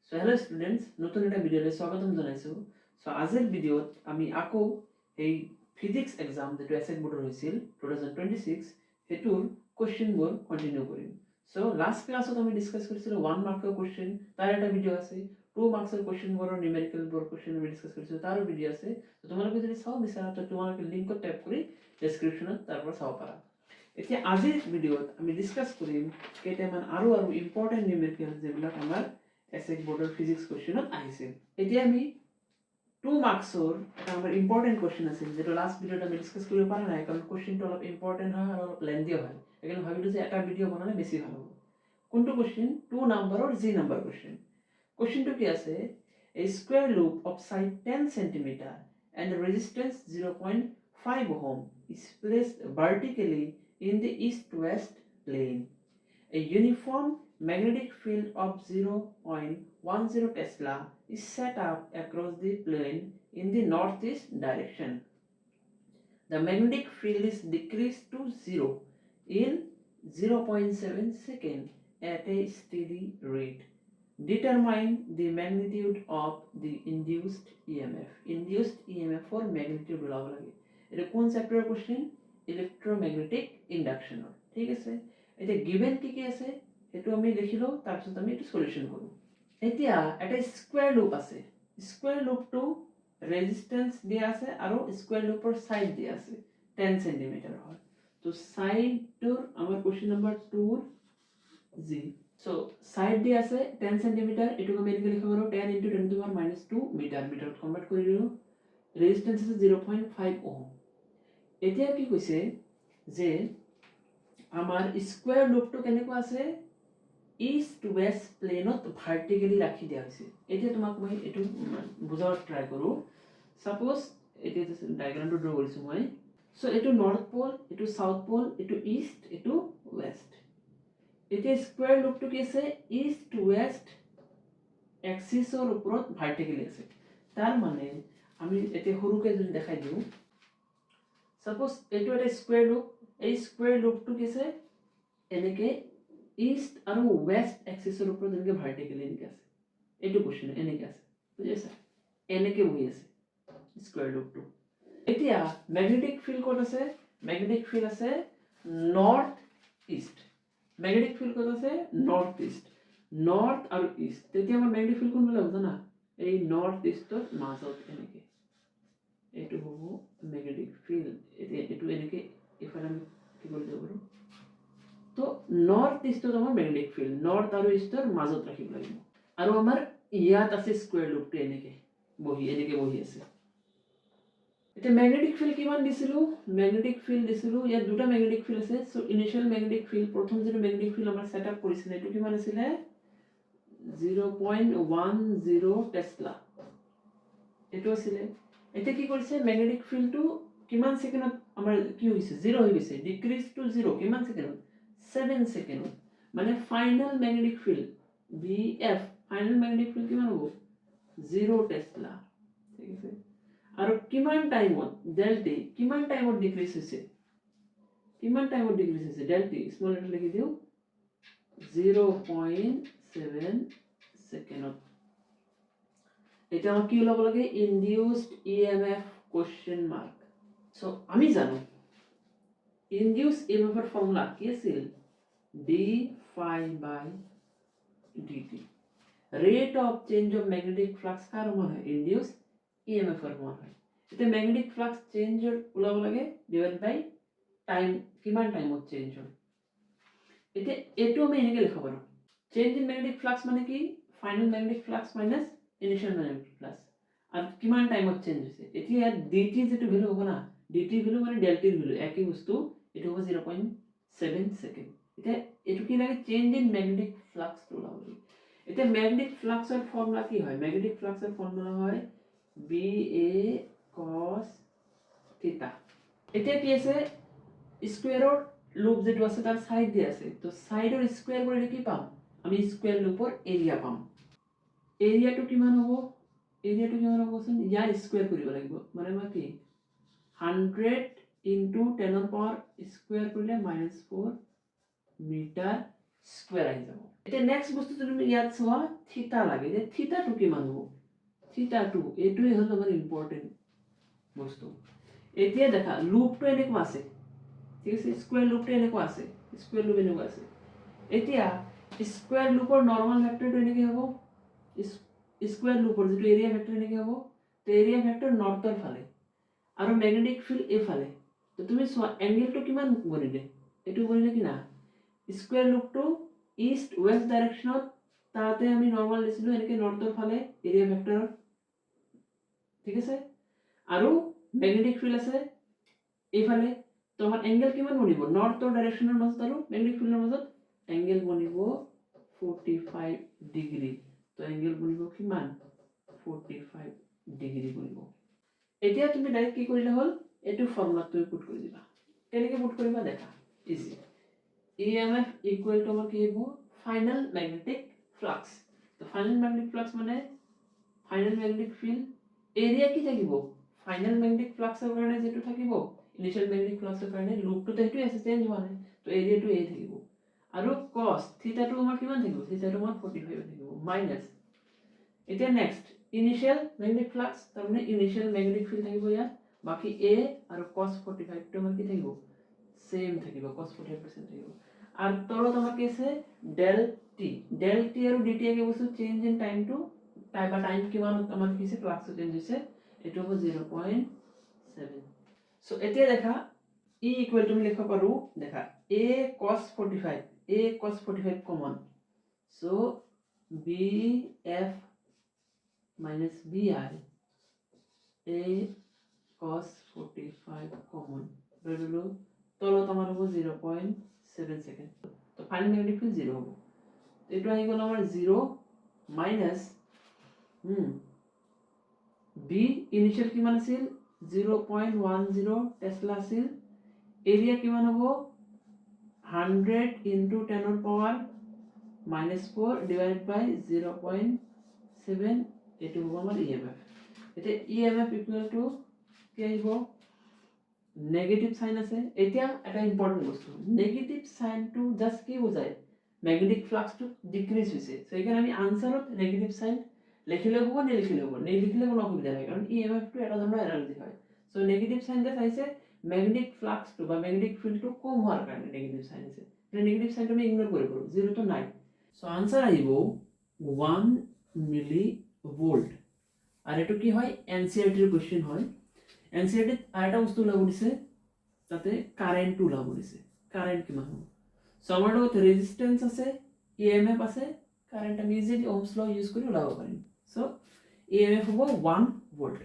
So hello students, নতুন একটা ভিডিওলৈ স্বাগতম জনাইছোঁ। সো আজিৰ ভিডিঅ'ত আমি আকৌ এই ফিজিক্স এক্সাম যেটো এছএক বোৰ্ডৰ হৈছিল 2026 সেইটোৰ কুৱেশ্যনবোৰ কণ্টিনিউ কৰিম। সো লাষ্ট ক্লাছত আমি ডিছকাছ কৰিছিলোঁ 1 মাৰ্কৰ কুৱেশ্যন, তাৰ এটা ভিডিঅ' আছে। 2 মাৰ্কছৰ কুৱেশ্যনবোৰৰ নিউমেৰিকেলবোৰ কুৱেশ্যন আমি ডিছকাছ কৰিছোঁ, তাৰো ভিডিঅ' আছে। তো তোমালোকে যদি চাব বিচাৰা তো তোমালোকে লিংকত টাইপ কৰি ডেছক্ৰিপশ্যনত তাৰ পৰা চাব পাৰা। এতিয়া আজিৰ ভিডিঅ'ত আমি ডিছকাছ কৰিম কেইটামান আৰু ইম্পৰ্টেণ্ট নিউমেৰিকেল যিবিলাক আমাৰ এছএক বোৰ্ডৰ ফিজিক্স কুৱেশ্যনত আহিছিল। এতিয়া আমি 2 মাৰ্কছৰ এটা আমাৰ ইম্পৰ্টেণ্ট কুৱেশ্যন আছিল, যেটো লাষ্ট ভিডিঅ'ত আমি ডিছকাছ কৰিব পৰা নাই, কাৰণ কুৱেশ্যনটো অলপ ইম্পৰ্টেণ্ট হয় আৰু অলপ লেন্থিও হয়। সেইকাৰণে ভাবিলোঁ যে এটা ভিডিঅ' বনালে বেছি ভাল হ'ব। কোনটো কুৱেশ্যন? 2 নম্বৰৰ জি নম্বৰ কুৱেশ্যন। কুৱেশ্যনটো কি আছে? A square loop of side 10 cm and the resistance 0.5 ohm is placed vertically in the east-west plane. A uniform magnetic field of 0.10 Tesla is set up across the plane in the northeast direction. The magnetic field is decreased to 0 in 0.7 seconds at a steady rate. Determine the magnitude of the induced EMF. Induced EMF for magnitude ওলাব লাগে। এটা কোন চ্যাপ্টাৰৰ question? Electromagnetic ইন্ডাকশনৰ। ঠিক আছে, এটা given কি আছে সেইটো আমি লিখিলো, তাৰপিছত আমি এটা সলিউশন কৰোঁ। এতিয়া এটা স্কয়াৰ লুপ আছে। স্কয়াৰ লুপটো ৰেজিস্ট্যান্স দিয়া আছে আৰু স্কয়াৰ লুপৰ সাইড দিয়া আছে 10 cm হয়। তো সাইডৰ আমাৰ question number 2 G. So side দিয়া আছে 10 cm, এটুকু আমি এনেকৈ লিখিব পাৰো 10 * 10⁻² মিটাৰ। মিটাৰত কনভাৰ্ট কৰি দিলো। ৰেজিস্ট্যান্স আছে 0.5 ওহম। এতিয়া কি কৈছে যে আমাৰ স্কয়াৰ লুপটো কেনেকুৱা আছে? ইষ্ট ওয়েস্ট প্লেনত ভাৰ্টিকেলি ৰাখি দিয়া হৈছে। এতিয়া তোমাক মই এটো বুজাব ট্ৰাই কৰো। সাপোজ এটা ডায়াগ্ৰামটো ড্ৰ কৰিছো মই। সো এটো নৰ্থ পোল, এটো সাউথ পোল, এটো ইষ্ট, এটো ওয়েস্ট। এতিয়া স্কয়াৰ লুপটো কি আছে? ইষ্ট ওয়েস্ট এক্সিসৰ ওপৰত ভাৰ্টিকেলি আছে। তাৰ মানে আমি এতিয়া সৰুকে যদি দেখাই দিও, সাপোজ এটো এটা স্কয়াৰ লুপ, এই স্কয়াৰ লুপটো কি আছে এনেকে ইষ্ট আৰু ওয়েস্ট এক্সিসৰ ওপৰত এনেকে ভাৰ্টিকেলি এনেকে আছে। এইটো কোশ্চেন এনেকে আছে, বুজিছা? এনেকে বহি আছে স্কয়াৰ লুপটো। এতিয়া ম্যাগনেটিক ফিল্ড ক'ত আছে? ম্যাগনেটিক ফিল্ড আছে নৰ্থ ইষ্ট। ম্যাগনেটিক ফিল্ড ক'ত আছে? North east. নৰ্থ আৰু ইষ্ট। তেতিয়া আমাৰ ম্যাগনেটিক ফিল্ড কোনফালে হ'ব জানা? এই নৰ্থ ইষ্টৰ মাজত এনেকে। এইটো হ'ব ম্যাগনেটিক ফিল্ড। এতিয়া এটো এনেকে ইফালে আমি কি কৰি যাব পাৰো? তো নৰ্থ ইষ্টত আমাৰ ম্যাগনেটিক ফিল্ড নৰ্থ আৰু ইষ্টৰ মাজত ৰাখিব লাগিব। আৰু আমাৰ ইয়াত আছে স্কয়াৰ লুপটো এনেকে বহি আছে। এটা ম্যাগনেটিক ফিল্ড কিমান দিছিলো? ম্যাগনেটিক ফিল্ড দিছিলো, ইয়াত দুটা ম্যাগনেটিক ফিল্ড আছে। সো ইনিশিয়াল ম্যাগনেটিক ফিল্ড, প্ৰথম যেটো ম্যাগনেটিক ফিল্ড আমাৰ সেটআপ কৰিছিল এটো কিমান আছিল? 0.10 টেসলা। এটো আছিল। এটা কি কৰিছে? ম্যাগনেটিক ফিল্ডটো কিমান সেকেন্ডত আমাৰ কি হৈছে? 0 হৈ গৈছে। ডিক্রিজ টু 0 কিমান সেকেন্ডত? 7 সেকেন্ডত। মানে final magnetic field BF, final magnetic field কিমান হ'ব? 0 টেসলা। ঠিক আছে। আৰু কিমান টাইমত ডেল্টা কিমান টাইমত ডিক্ৰিজ হৈছে? কিমান টাইমত ডিক্ৰিজ হৈছে? ডেল্টা স্মল লেটাৰ লিখি দিও 0.7 সেকেন্ডত। এটা কি ওলাব লাগে? Induced EMF question mark. So আমি জানো ইনডিউসড EMF এর ফর্মুলা কি আছিল? d phi by dt। Rate of change of magnetic flux কার সমান হয়? ইনডিউসড EMF এর সমান হয়। এটা ম্যাগনেটিক ফ্লাক্স চেঞ্জৰ ওলাব লাগে ডিভাইড বাই টাইম, কিমান টাইমত চেঞ্জ হয়। এটা এটো আমি এনেকে লিখব পাৰো। চেঞ্জ ইন ম্যাগনেটিক ফ্লাক্স মানে কি? Final magnetic flux minus initial magnetic flux. আর কিমান টাইমত চেঞ্জ হৈছে। এতিয়া dt যেটো ভ্যালু হ'ব না, dt ভ্যালু মানে ডেল্টা ভ্যালু একই বস্তু, এটা হ'ব 0.7 সেকেন্ড। এটা এটো কি লাগে? চেঞ্জ ইন ম্যাগনেটিক ফ্লাক্স ওলাব লাগে। এটা ম্যাগনেটিক ফ্লাক্সৰ ফৰ্মুলা কি হয়? ম্যাগনেটিক ফ্লাক্সৰ ফৰ্মুলা হয় BA cos থিটা। এটা কি আছে? স্কয়াৰৰ লুপ যেটো আছে তাৰ সাইড দি আছে। তো সাইডৰ স্কয়াৰ কৰিলে কি পাম? আমি স্কয়াৰ লুপৰ এৰিয়া পাম। এৰিয়াটো কিমান হ'ব? এৰিয়াটো কিমান হ'বচোন? ইয়াৰ স্কয়াৰ কৰিব লাগিব। মানে মই কি 100 * 10^² কৰিলে -4 মিটাৰ স্কয়াৰ আহি যাব। এতিয়া নেক্সট বস্তুটো তুমি ইয়াত চোৱা থিটা লাগে যে থিটাটো কিমান হ'ব থিটাটো এইটোৱে হ'ল আমাৰ ইম্পৰ্টেণ্ট বস্তু এতিয়া দেখা লুপটো এনেকুৱা আছে ঠিক আছে স্কুৱেৰ লুপটো এনেকুৱা আছে স্কুৱেৰ লুপ এনেকুৱা আছে এতিয়া স্কুৱেৰ লুপৰ নৰ্মেল ভেক্টৰটো এনেকৈ হ'ব স্কুৱেৰ লুপৰ যিটো এৰিয়া ভেক্টৰ এনেকৈ হ'ব তো এৰিয়া ভেক্টৰ নৰ্থৰ ফালে আৰু মেগনেটিক ফিল্ড এইফালে তো তুমি চোৱা এংগেলটো কিমান বনিলে এইটো বনিলে কি না স্কুৱেৰ লুপটো ইষ্ট ৱেষ্ট ডাইৰেকশ্যনত তাতে আমি নৰ্মেল দিছিলোঁ এনেকৈ নৰ্থৰ ফালে এৰিয়া ভেক্টৰ ঠিক আছে আৰু মেগনেটিক ফিল্ড আছে এইফালে তো আমাৰ এংগেল কিমান বনিব নৰ্থৰ ডাইৰেকশ্যনৰ মাজত আৰু মেগনেটিক ফিল্ডৰ মাজত এংগেল বনিব 45 ডিগ্ৰী তো এংগেল বনিব কিমান 45 ডিগ্ৰী বনিব এতিয়া তুমি ডাইৰেক্ট কি কৰিলে হ'ল এইটো ফৰ্মুলাত তুমি পুট কৰি দিবা কেনেকৈ পুট কৰিবা দেখা ইজি EMF ইকুৱেল টু আমাৰ কি হ'ব ফাইনেল মেগনেটিক ফ্লাক্স তো ফাইনেল মেগনেটিক ফ্লাক্স মানে ফাইনেল মেগনেটিক ফিল্ড এৰিয়া কি থাকিব ফাইনেল মেগনেটিক ফ্লাক্সৰ কাৰণে যেটো থাকিব ইনিশিয়াল মেগনেটিক ফ্লাক্সৰ কাৰণে লুপটো তেটো আছে চেঞ্জ হোৱা নাই তো এৰিয়াটো এই থাকিব আৰু cos থিটাটো আমাৰ কিমান থাকিব থিটাটো আমাৰ 45 থাকিব মাইনাস এতিয়া নেক্সট ইনিশিয়াল মেগনেটিক ফ্লাক্স তাৰমানে ইনিশিয়াল মেগনেটিক ফিল্ড থাকিব ইয়াত বাকি a আৰু cos 45 টো আমাৰ কি থাকিব সেম থাকিব cos 45% থাকিব আৰ তলত আমাৰ কি আছে ডেল টি আৰু dt একে বস্তু change in time to time কিমান আমার কি আছে ফ্লাক্স চেঞ্জ হৈছে এটো হ'ব 0.7 সো এতিয়া দেখা e ইকুৱেল টু আমি লিখিব পাৰো দেখা a cos 45 common so bf minus bi a cos 45 common রইলো তলত আমার হবে 0.7 সেকেন্ড তো ফাইনাল ম্যাগনেটিক ফিল্ড 0 হবে তো এটা আই গেল আমার 0 মাইনাস বি ইনিশিয়াল কিমান আছিল 0.10 টেসলা আছিল এরিয়া কিমান হ'ব 100 into 10 ৰ পাৱাৰ -4 divided by 0.7 এটো হ'ব আমাৰ EMF এটা EMF ইকুৱেল টু কি আহিব নেগেটিভ সাইন আছে এতিয়া এটা ইম্পৰ্টেন্ট বস্তু নেগেটিভ সাইনটো জাস্ট কি বুজায় ম্যাগনেটিক ফ্লাক্সটো ডিক্রিজ হৈছে সো এখানে আমি আনসারত নেগেটিভ সাইন লিখিলে হ'ব নিলিখিলে হ'ব নিলিখিলে কোনো অসুবিধা নাই কারণ EMF টো এটা ধৰণৰ এনার্জি হয় সো নেগেটিভ সাইন যে চাইছে ম্যাগনেটিক ফ্লাক্সটো বা ম্যাগনেটিক ফিল্ডটো কম হোৱাৰ কাৰণে নেগেটিভ সাইন আছে মানে নেগেটিভ সাইনটো আমি ইগনোৰ কৰিব পাৰো জিৰো তো নাই সো আনসার আহিব 1 মিলি ভোল্ট আর এটো কি হয় এনসিআরটি এর কোশ্চেন হয় এনসিআরটি আরেকটা বস্তু ওলাব দিছে তাতে কারেন্ট ওলাব দিছে কারেন্ট কিমান হ'ব সো আমাৰ লগত ৰেজিস্ট্যান্স আছে ইএমএফ আছে কাৰেন্ট আমি ইজিলি ওহমস ল ইউজ কৰি ওলাব পাৰিম সো ইএমএফ হ'ব 1 ভোল্ট